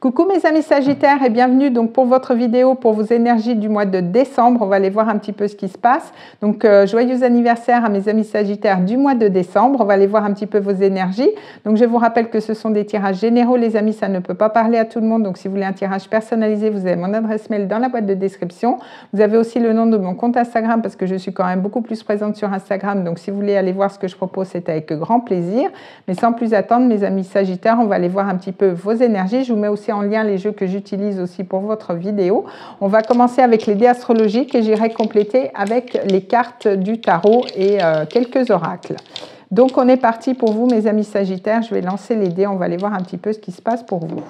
Coucou mes amis Sagittaires et bienvenue donc pour votre vidéo pour vos énergies du mois de décembre. On va aller voir un petit peu ce qui se passe. Donc joyeux anniversaire à mes amis Sagittaires du mois de décembre. On va aller voir un petit peu vos énergies. Donc je vous rappelle que ce sont des tirages généraux les amis, ça ne peut pas parler à tout le monde. Donc si vous voulez un tirage personnalisé, vous avez mon adresse mail dans la boîte de description. Vous avez aussi le nom de mon compte Instagram parce que je suis quand même beaucoup plus présente sur Instagram. Donc si vous voulez aller voir ce que je propose, c'est avec grand plaisir. Mais sans plus attendre mes amis Sagittaires, on va aller voir un petit peu vos énergies. Je vous mets aussi en lien les jeux que j'utilise aussi pour votre vidéo. On va commencer avec les dés astrologiques et j'irai compléter avec les cartes du tarot et quelques oracles. Donc on est parti pour vous mes amis Sagittaires. Je vais lancer les dés, on va aller voir un petit peu ce qui se passe pour vous.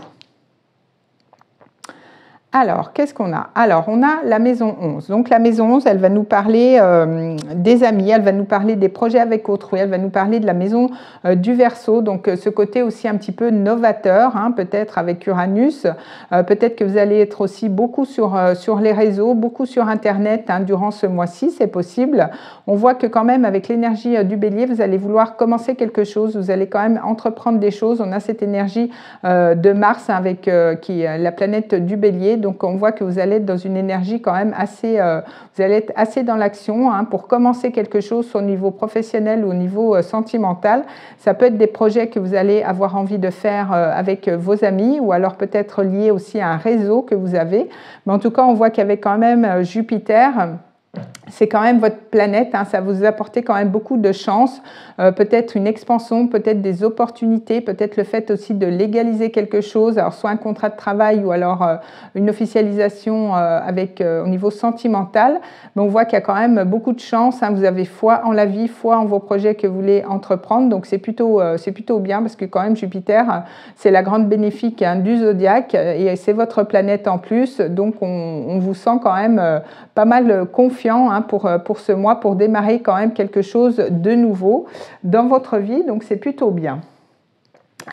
Alors, qu'est-ce qu'on a? Alors, on a la maison 11. Donc, la maison 11, elle va nous parler des amis, elle va nous parler des projets avec autrui, elle va nous parler de la maison du Verseau. Donc, ce côté aussi un petit peu novateur, hein, peut-être avec Uranus. Peut-être que vous allez être aussi beaucoup sur les réseaux, beaucoup sur Internet hein, durant ce mois-ci, c'est possible. On voit que quand même, avec l'énergie du Bélier, vous allez vouloir commencer quelque chose, vous allez quand même entreprendre des choses. On a cette énergie de Mars hein, avec qui est la planète du Bélier. Donc, on voit que vous allez être dans une énergie quand même assez, vous allez être assez dans l'action hein, pour commencer quelque chose au niveau professionnel ou au niveau sentimental. Ça peut être des projets que vous allez avoir envie de faire avec vos amis ou alors peut-être lié aussi à un réseau que vous avez. Mais en tout cas, on voit qu'avec quand même Jupiter, c'est quand même votre planète, hein, ça vous apporte quand même beaucoup de chance, peut-être une expansion, peut-être des opportunités, peut-être le fait aussi de légaliser quelque chose, alors soit un contrat de travail ou alors une officialisation avec au niveau sentimental. Mais on voit qu'il y a quand même beaucoup de chance, hein, vous avez foi en la vie, foi en vos projets que vous voulez entreprendre, donc c'est plutôt bien parce que quand même Jupiter, c'est la grande bénéfique hein, du zodiaque et c'est votre planète en plus, donc on vous sent quand même pas mal confiant hein, pour ce mois, pour démarrer quand même quelque chose de nouveau dans votre vie, donc c'est plutôt bien.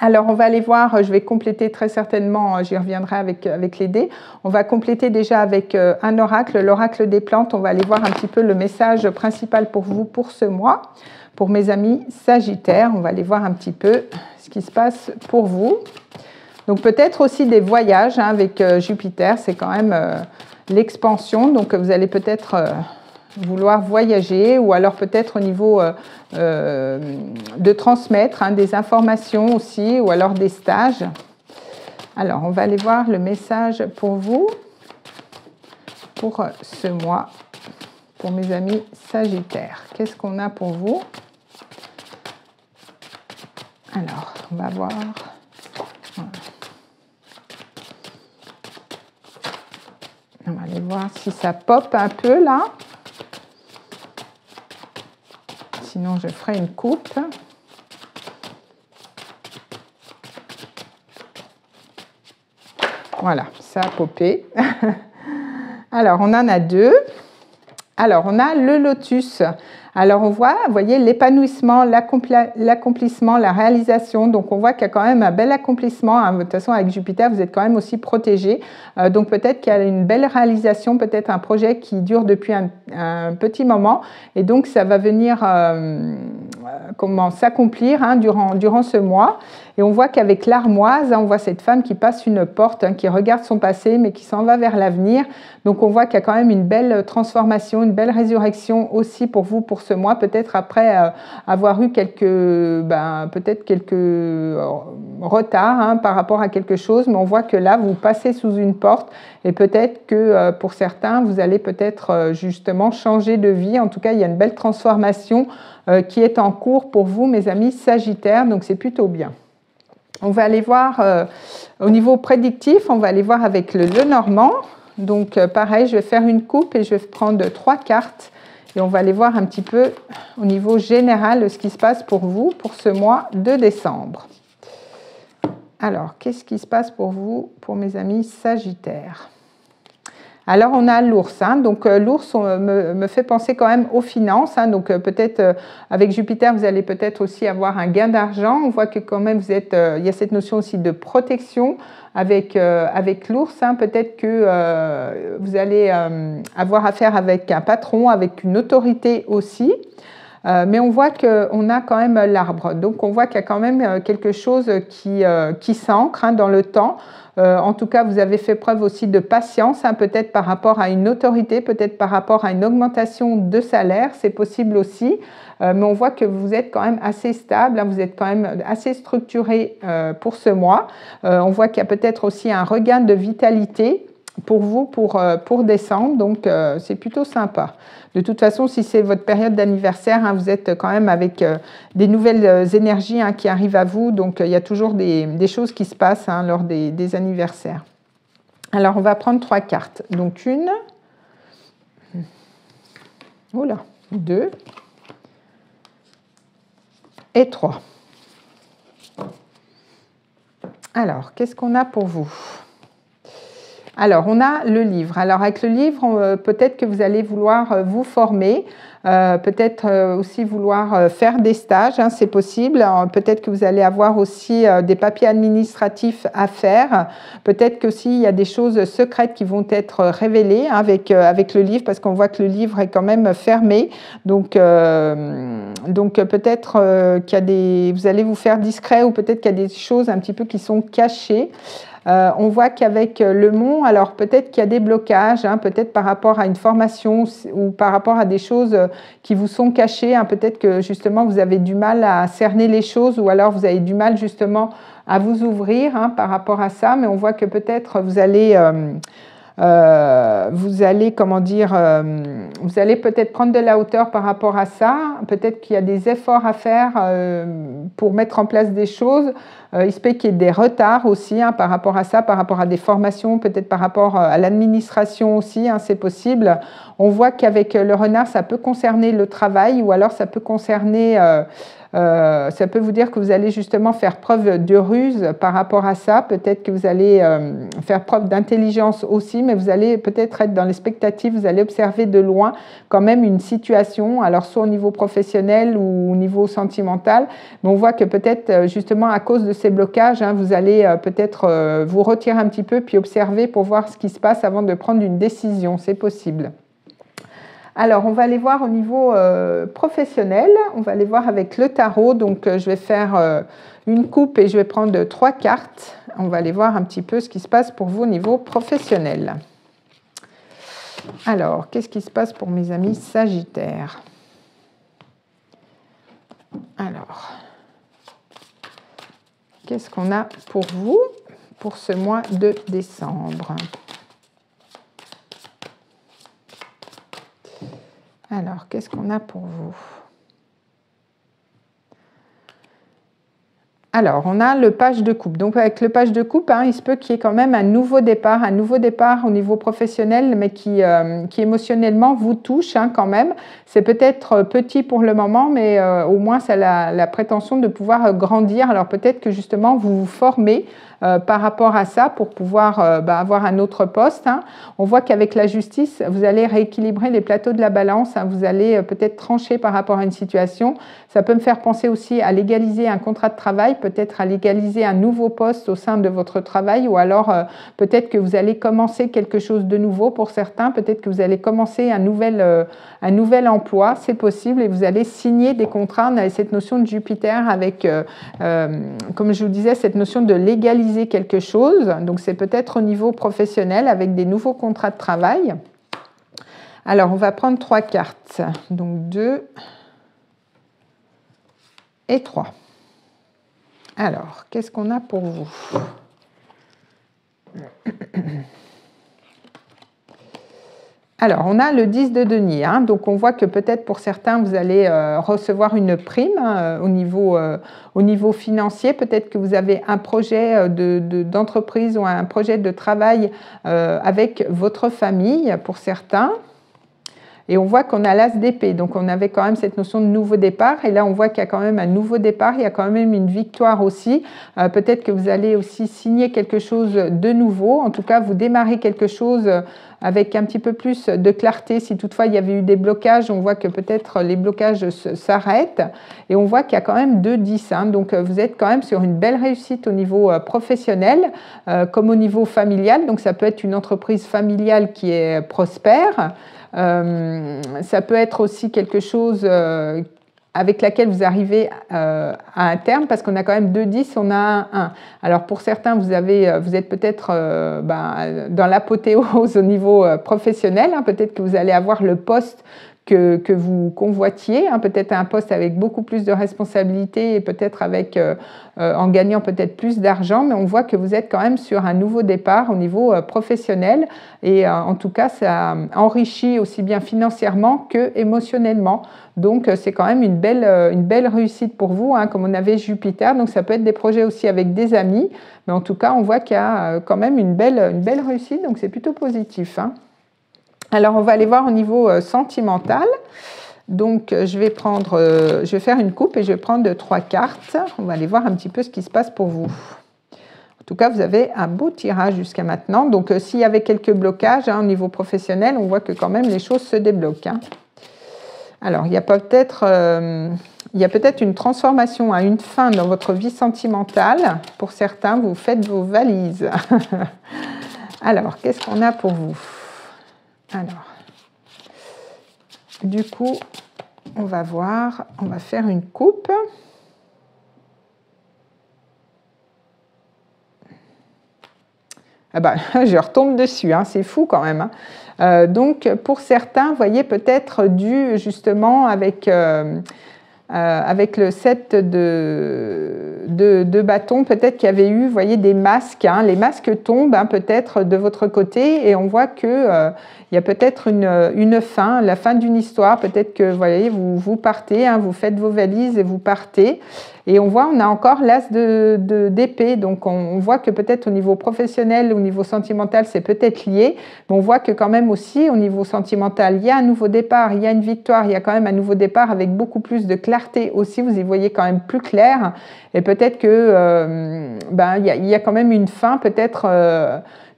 Alors, on va aller voir, je vais compléter très certainement, j'y reviendrai avec les dés. On va compléter déjà avec un oracle, l'oracle des plantes. On va aller voir un petit peu le message principal pour vous pour ce mois, pour mes amis Sagittaires. On va aller voir un petit peu ce qui se passe pour vous. Donc, peut-être aussi des voyages hein, avec Jupiter, c'est quand même l'expansion. Donc, vous allez peut-être vouloir voyager ou alors peut-être au niveau de transmettre hein, des informations aussi ou alors des stages. Alors, on va aller voir le message pour vous, pour ce mois, pour mes amis Sagittaires. Qu'est-ce qu'on a pour vous? Alors, on va voir. Voilà. On va aller voir si ça pop un peu là. Sinon, je ferai une coupe. Voilà, ça a popé. Alors, on en a deux. Alors, on a le lotus. Alors, on voit, vous voyez, l'épanouissement, l'accomplissement, la réalisation. Donc, on voit qu'il y a quand même un bel accomplissement. Hein. De toute façon, avec Jupiter, vous êtes quand même aussi protégé. Donc, peut-être qu'il y a une belle réalisation, peut-être un projet qui dure depuis un petit moment. Et donc, ça va venir s'accomplir hein, durant ce mois. Et on voit qu'avec l'armoise, hein, on voit cette femme qui passe une porte, hein, qui regarde son passé, mais qui s'en va vers l'avenir. Donc, on voit qu'il y a quand même une belle transformation, une belle résurrection aussi pour vous, pour ce mois, peut-être après avoir eu peut-être quelques retards hein, par rapport à quelque chose, mais on voit que là, vous passez sous une porte et peut-être que pour certains, vous allez peut-être justement changer de vie. En tout cas, il y a une belle transformation qui est en cours pour vous, mes amis Sagittaires, donc c'est plutôt bien. On va aller voir au niveau prédictif, on va aller voir avec le Lenormand. Donc pareil, je vais faire une coupe et je vais prendre 3 cartes et on va aller voir un petit peu au niveau général ce qui se passe pour vous pour ce mois de décembre. Alors, qu'est-ce qui se passe pour vous, pour mes amis Sagittaires? Alors, on a l'ours. Hein. Donc, l'ours me fait penser quand même aux finances. Hein. Donc, peut-être avec Jupiter, vous allez peut-être aussi avoir un gain d'argent. On voit que quand même, il y a cette notion aussi de protection avec l'ours. Hein. Peut-être que vous allez avoir affaire avec un patron, avec une autorité aussi. Mais on voit qu'on a quand même l'arbre. Donc, on voit qu'il y a quand même quelque chose qui s'ancre hein, dans le temps. En tout cas, vous avez fait preuve aussi de patience, hein, peut-être par rapport à une autorité, peut-être par rapport à une augmentation de salaire, c'est possible aussi. Mais on voit que vous êtes quand même assez stable, hein, vous êtes quand même assez structuré pour ce mois. On voit qu'il y a peut-être aussi un regain de vitalité pour vous pour décembre, donc c'est plutôt sympa. De toute façon, si c'est votre période d'anniversaire, hein, vous êtes quand même avec des nouvelles énergies, hein, qui arrivent à vous, donc il y a toujours des choses qui se passent, hein, lors des anniversaires. Alors, on va prendre 3 cartes. Donc, 1, oula, 2 et 3. Alors, qu'est-ce qu'on a pour vous ? Alors, on a le livre. Alors, avec le livre, peut-être que vous allez vouloir vous former, peut-être aussi vouloir faire des stages, hein, c'est possible. Peut-être que vous allez avoir aussi des papiers administratifs à faire. Peut-être qu'aussi, il y a des choses secrètes qui vont être révélées, hein, avec le livre, parce qu'on voit que le livre est quand même fermé. Donc peut-être vous allez vous faire discret, ou peut-être qu'il y a des choses un petit peu qui sont cachées. On voit qu'avec le mont, alors peut-être qu'il y a des blocages, hein, peut-être par rapport à une formation ou par rapport à des choses qui vous sont cachées, hein, peut-être que justement vous avez du mal à cerner les choses, ou alors vous avez du mal justement à vous ouvrir, hein, par rapport à ça, mais on voit que peut-être vous allez vous allez peut-être prendre de la hauteur par rapport à ça. Peut-être qu'il y a des efforts à faire pour mettre en place des choses. Il se peut qu'il y ait des retards aussi, hein, par rapport à ça, par rapport à des formations, peut-être par rapport à l'administration aussi, hein, c'est possible. On voit qu'avec le renard, ça peut concerner le travail, ou alors ça peut concerner... ça peut vous dire que vous allez justement faire preuve de ruse par rapport à ça. Peut-être que vous allez faire preuve d'intelligence aussi, mais vous allez peut-être être dans l'expectative, vous allez observer de loin quand même une situation, alors soit au niveau professionnel ou au niveau sentimental. Mais on voit que peut-être justement à cause de ces blocages, hein, vous allez peut-être vous retirer un petit peu, puis observer pour voir ce qui se passe avant de prendre une décision. C'est possible. Alors, on va aller voir au niveau professionnel. On va aller voir avec le tarot. Donc, je vais faire une coupe et je vais prendre 3 cartes. On va aller voir un petit peu ce qui se passe pour vous au niveau professionnel. Alors, qu'est-ce qui se passe pour mes amis Sagittaires ? Alors, qu'est-ce qu'on a pour vous pour ce mois de décembre ? Alors, qu'est-ce qu'on a pour vous ? Alors, on a le page de coupe. Donc, avec le page de coupe, hein, il se peut qu'il y ait quand même un nouveau départ au niveau professionnel, mais qui émotionnellement vous touche, hein, quand même. C'est peut-être petit pour le moment, mais au moins, ça a la prétention de pouvoir grandir. Alors, peut-être que justement, vous vous formez par rapport à ça pour pouvoir avoir un autre poste, hein. On voit qu'avec la justice, vous allez rééquilibrer les plateaux de la balance, hein. Vous allez peut-être trancher par rapport à une situation. Ça peut me faire penser aussi à légaliser un contrat de travail, peut-être à légaliser un nouveau poste au sein de votre travail, ou alors peut-être que vous allez commencer quelque chose de nouveau pour certains, peut-être que vous allez commencer un nouvel emploi, c'est possible, et vous allez signer des contrats. On a cette notion de Jupiter avec, comme je vous disais, cette notion de légaliser quelque chose. Donc, c'est peut-être au niveau professionnel avec des nouveaux contrats de travail. Alors, on va prendre 3 cartes. Donc, 2 et 3. Alors, qu'est-ce qu'on a pour vous ? Alors, on a le 10 de denier, hein, donc on voit que peut-être pour certains, vous allez recevoir une prime, hein, au niveau financier. Peut-être que vous avez un projet d'entreprise ou un projet de travail avec votre famille pour certains. Et on voit qu'on a l'as d'épée, donc on avait quand même cette notion de nouveau départ, et là on voit qu'il y a quand même un nouveau départ, il y a quand même une victoire aussi. Peut-être que vous allez aussi signer quelque chose de nouveau, en tout cas vous démarrez quelque chose avec un petit peu plus de clarté. Si toutefois il y avait eu des blocages, on voit que peut-être les blocages s'arrêtent, et on voit qu'il y a quand même 2-10, hein, donc vous êtes quand même sur une belle réussite au niveau professionnel comme au niveau familial. Donc ça peut être une entreprise familiale qui est prospère. Ça peut être aussi quelque chose avec laquelle vous arrivez à un terme, parce qu'on a quand même 2 10, on a un 1. Alors pour certains, vous êtes peut-être dans l'apothéose au niveau professionnel, hein, peut-être que vous allez avoir le poste que vous convoitiez, hein, peut-être un poste avec beaucoup plus de responsabilités et peut-être en gagnant peut-être plus d'argent, mais on voit que vous êtes quand même sur un nouveau départ au niveau professionnel et en tout cas ça enrichit aussi bien financièrement que émotionnellement. Donc c'est quand même une belle réussite pour vous, hein, comme on avait Jupiter, donc ça peut être des projets aussi avec des amis, mais en tout cas on voit qu'il y a quand même une belle réussite, donc c'est plutôt positif, hein. Alors, on va aller voir au niveau sentimental. Donc, je vais faire une coupe et je vais prendre 3 cartes. On va aller voir un petit peu ce qui se passe pour vous. En tout cas, vous avez un beau tirage jusqu'à maintenant. Donc, s'il y avait quelques blocages au niveau professionnel, on voit que quand même les choses se débloquent, hein. Alors, il y a peut-être une transformation, une fin dans votre vie sentimentale. Pour certains, vous faites vos valises. Alors, qu'est-ce qu'on a pour vous ? Alors, du coup, on va faire une coupe. Ah ben, je retombe dessus, hein, c'est fou quand même, hein. Donc, pour certains, vous voyez, peut-être dû justement avec le 7 de bâton, peut-être qu'il y avait eu, vous voyez, des masques, hein. Les masques tombent, hein, peut-être de votre côté et on voit que il y a peut-être une fin, la fin d'une histoire, peut-être que, vous voyez, vous partez, hein, vous faites vos valises et vous partez. Et on voit, on a encore l'as d'épée, donc on voit que peut-être au niveau professionnel, au niveau sentimental, c'est peut-être lié, mais on voit que quand même aussi au niveau sentimental, il y a un nouveau départ, il y a une victoire, il y a quand même un nouveau départ avec beaucoup plus de clarté aussi, vous y voyez quand même plus clair, et peut-être que il y a quand même une fin, peut-être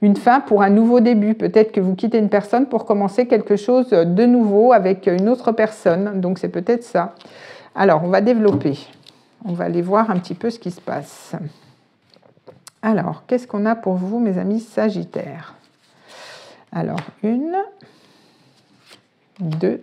une fin pour un nouveau début, peut-être que vous quittez une personne pour commencer quelque chose de nouveau avec une autre personne, donc c'est peut-être ça. Alors, on va développer. On va aller voir un petit peu ce qui se passe. Alors, qu'est-ce qu'on a pour vous, mes amis Sagittaires? Alors, 1, 2.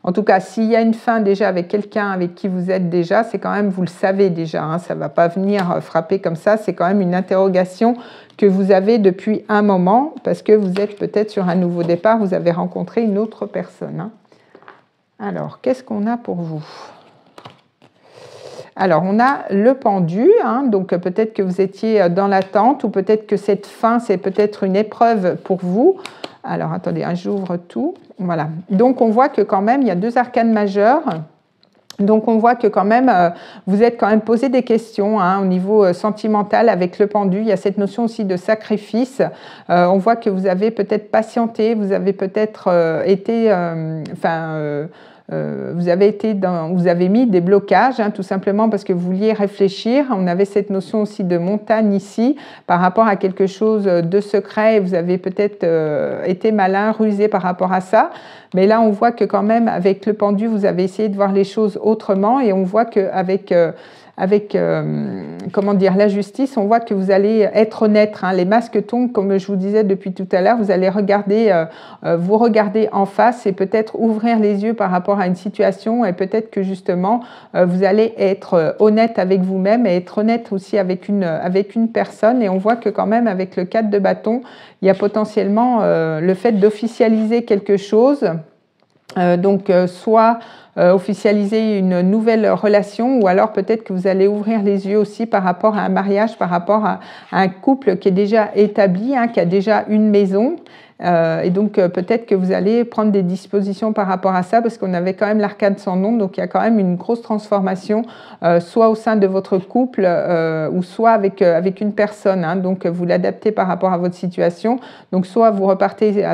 En tout cas, s'il y a une fin déjà avec quelqu'un avec qui vous êtes déjà, c'est quand même, vous le savez déjà, hein, ça ne va pas venir frapper comme ça, c'est quand même une interrogation que vous avez depuis un moment, parce que vous êtes peut-être sur un nouveau départ, vous avez rencontré une autre personne, hein. Alors, qu'est-ce qu'on a pour vous? Alors, on a le pendu, hein, donc peut-être que vous étiez dans l'attente ou peut-être que cette fin, c'est peut-être une épreuve pour vous. Alors, attendez, hein, j'ouvre tout. Voilà. Donc, on voit que quand même, il y a 2 arcanes majeures. Donc, on voit que quand même, vous êtes quand même posé des questions, hein, au niveau sentimental avec le pendu. Il y a cette notion aussi de sacrifice. On voit que vous avez peut-être patienté, vous avez peut-être vous avez mis des blocages, hein, tout simplement parce que vous vouliez réfléchir. On avait cette notion aussi de montagne ici par rapport à quelque chose de secret. Vous avez peut-être été malin, rusé par rapport à ça. Mais là, on voit que quand même, avec le pendu, vous avez essayé de voir les choses autrement et on voit qu'avec comment dire, la justice, on voit que vous allez être honnête, hein. Les masques tombent, comme je vous disais depuis tout à l'heure, vous allez vous regarder en face et peut-être ouvrir les yeux par rapport à une situation et peut-être que justement, vous allez être honnête avec vous-même et être honnête aussi avec une personne. Et on voit que quand même, avec le 4 de bâton, il y a potentiellement le fait d'officialiser quelque chose. Donc, soit officialiser une nouvelle relation ou alors peut-être que vous allez ouvrir les yeux aussi par rapport à un mariage, par rapport à un couple qui est déjà établi, hein, qui a déjà une maison. Et donc, peut-être que vous allez prendre des dispositions par rapport à ça parce qu'on avait quand même l'arcane sans nom. Donc, il y a quand même une grosse transformation, soit au sein de votre couple ou soit avec une personne, hein. Donc, vous l'adaptez par rapport à votre situation. Donc, soit vous repartez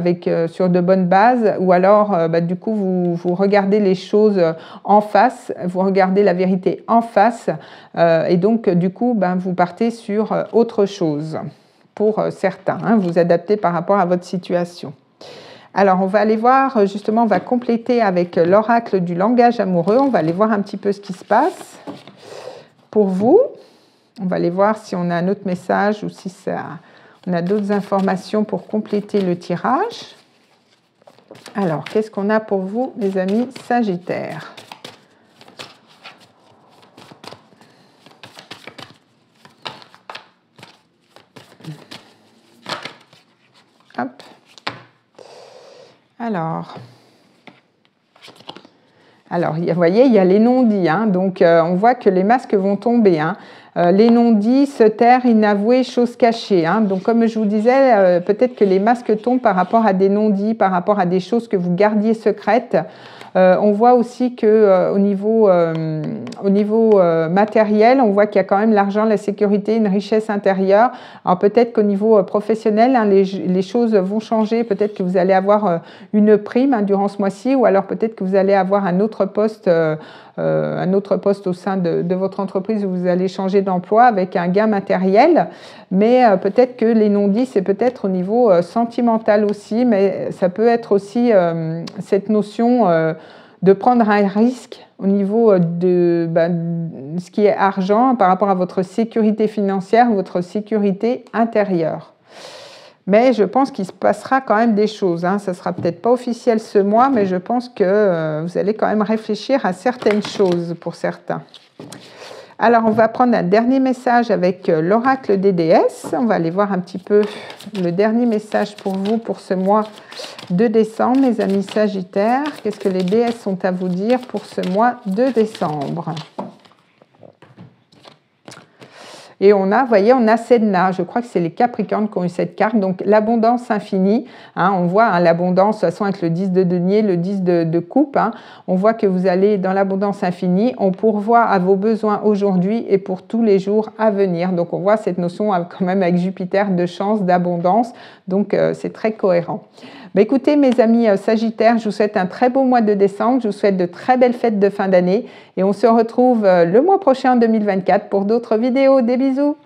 sur de bonnes bases ou alors, du coup, vous regardez les choses en face, vous regardez la vérité en face et donc, du coup, vous partez sur autre chose. Pour certains, hein, vous adaptez par rapport à votre situation. Alors, on va aller voir, justement, on va compléter avec l'oracle du langage amoureux. On va aller voir un petit peu ce qui se passe pour vous. On va aller voir si on a un autre message ou si on a d'autres informations pour compléter le tirage. Alors, qu'est-ce qu'on a pour vous, mes amis Sagittaires? Alors, vous voyez, il y a les non-dits, hein, donc on voit que les masques vont tomber. Hein. Les non-dits, se taire, inavouer, choses cachées. Hein. Donc, comme je vous disais, peut-être que les masques tombent par rapport à des non-dits, par rapport à des choses que vous gardiez secrètes. On voit aussi que au niveau matériel, on voit qu'il y a quand même l'argent, la sécurité, une richesse intérieure. Alors peut-être qu'au niveau professionnel, hein, les choses vont changer. Peut-être que vous allez avoir une prime hein, durant ce mois-ci, ou alors peut-être que vous allez avoir un autre poste au sein de votre entreprise où vous allez changer d'emploi avec un gain matériel. Mais peut-être que les non-dits, c'est peut-être au niveau sentimental aussi, mais ça peut être aussi cette notion de prendre un risque au niveau de ce qui est argent par rapport à votre sécurité financière, votre sécurité intérieure. Mais je pense qu'il se passera quand même des choses. Hein. Ça ne sera peut-être pas officiel ce mois, mais je pense que vous allez quand même réfléchir à certaines choses pour certains. Alors, on va prendre un dernier message avec l'oracle des déesses. On va aller voir un petit peu le dernier message pour vous pour ce mois de décembre, mes amis Sagittaires. Qu'est-ce que les déesses ont à vous dire pour ce mois de décembre ? Et on a, vous voyez, on a Sedna, je crois que c'est les Capricornes qui ont eu cette carte, donc l'abondance infinie, hein, on voit hein, l'abondance, de toute façon avec le 10 de denier, le 10 de coupe, hein, on voit que vous allez dans l'abondance infinie, on pourvoit à vos besoins aujourd'hui et pour tous les jours à venir. Donc on voit cette notion quand même avec Jupiter de chance, d'abondance, donc c'est très cohérent. Bah, écoutez mes amis Sagittaires, je vous souhaite un très beau mois de décembre, je vous souhaite de très belles fêtes de fin d'année et on se retrouve le mois prochain en 2024 pour d'autres vidéos. Des bisous!